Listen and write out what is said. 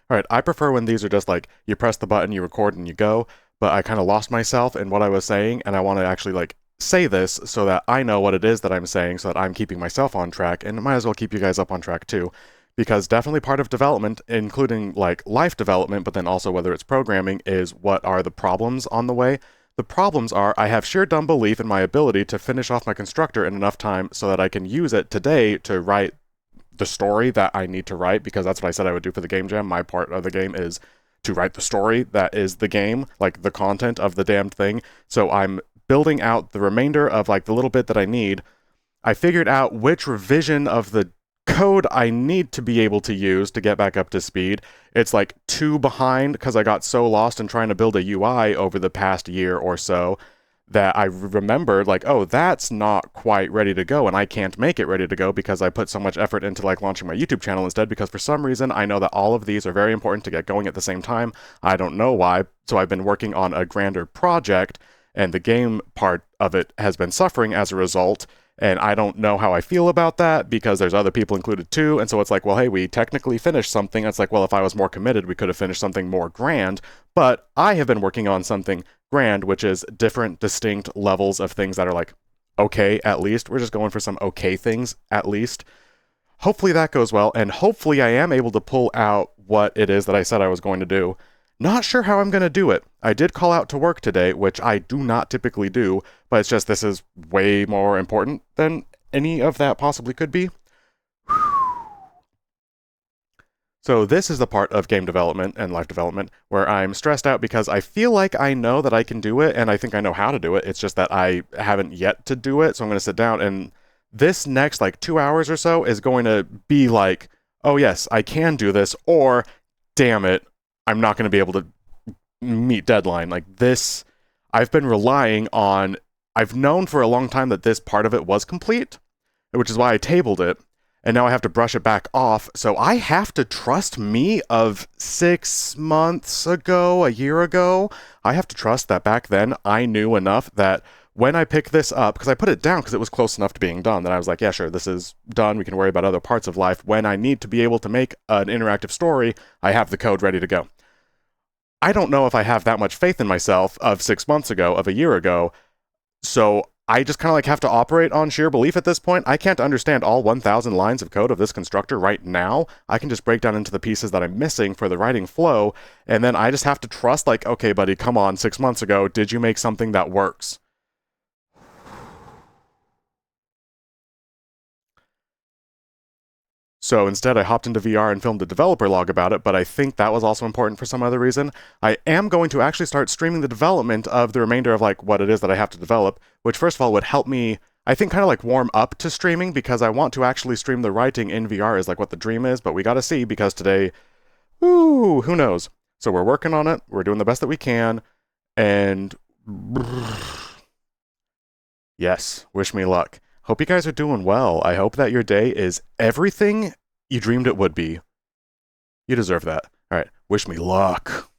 All right, I prefer when these are just like you press the button, you record, and you go. But I kind of lost myself in what I was saying, and I want to actually like say this so that I know what it is that I'm saying, so that I'm keeping myself on track, and might as well keep you guys up on track too. Because definitely part of development, including like life development, but then also whether it's programming, is what are the problems on the way. The problems are I have sheer dumb belief in my ability to finish off my constructor in enough time so that I can use it today to write the story that I need to write, because that's what I said I would do for the game jam. My part of the game is to write the story that is the game, like the content of the damned thing. So I'm building out the remainder of like the little bit that I need. I figured out which revision of the code I need to be able to use to get back up to speed. It's like 2 behind because I got so lost in trying to build a UI over the past year or so that I remembered like, oh, that's not quite ready to go, and I can't make it ready to go because I put so much effort into like launching my YouTube channel instead, because for some reason I know that all of these are very important to get going at the same time. I don't know why. So I've been working on a grander project, and the game part of it has been suffering as a result. And I don't know how I feel about that because there's other people included too. And so it's like, well, hey, we technically finished something. It's like, well, if I was more committed, we could have finished something more grand. But I have been working on something grand, which is different, distinct levels of things that are like, okay, at least. We're just going for some okay things, at least. Hopefully that goes well. And hopefully I am able to pull out what it is that I said I was going to do. Not sure how I'm going to do it. I did call out to work today, which I do not typically do, but it's just this is way more important than any of that possibly could be. So this is the part of game development and life development where I'm stressed out because I feel like I know that I can do it, and I think I know how to do it. It's just that I haven't yet to do it, so I'm going to sit down, and this next like 2 hours or so is going to be like, oh yes, I can do this, or damn it, I'm not going to be able to meet deadline. Like this, I've been relying on, I've known for a long time that this part of it was complete, which is why I tabled it, and now I have to brush it back off. So I have to trust me of 6 months ago, a year ago. I have to trust that back then I knew enough that when I pick this up, because I put it down because it was close enough to being done, that I was like, yeah, sure, this is done. We can worry about other parts of life. When I need to be able to make an interactive story, I have the code ready to go. I don't know if I have that much faith in myself of 6 months ago, of a year ago, so I just kind of like have to operate on sheer belief at this point. I can't understand all 1,000 lines of code of this constructor right now. I can just break down into the pieces that I'm missing for the writing flow, and then I just have to trust like, okay, buddy, come on, 6 months ago, did you make something that works? So instead, I hopped into VR and filmed a developer log about it, but I think that was also important for some other reason. I am going to actually start streaming the development of the remainder of like what it is that I have to develop, which first of all would help me, I think, kind of like warm up to streaming, because I want to actually stream the writing in VR is like what the dream is, but we gotta see because today, ooh, who knows? So we're working on it, we're doing the best that we can, and yes, wish me luck. Hope you guys are doing well. I hope that your day is everything you dreamed it would be. You deserve that. All right, wish me luck.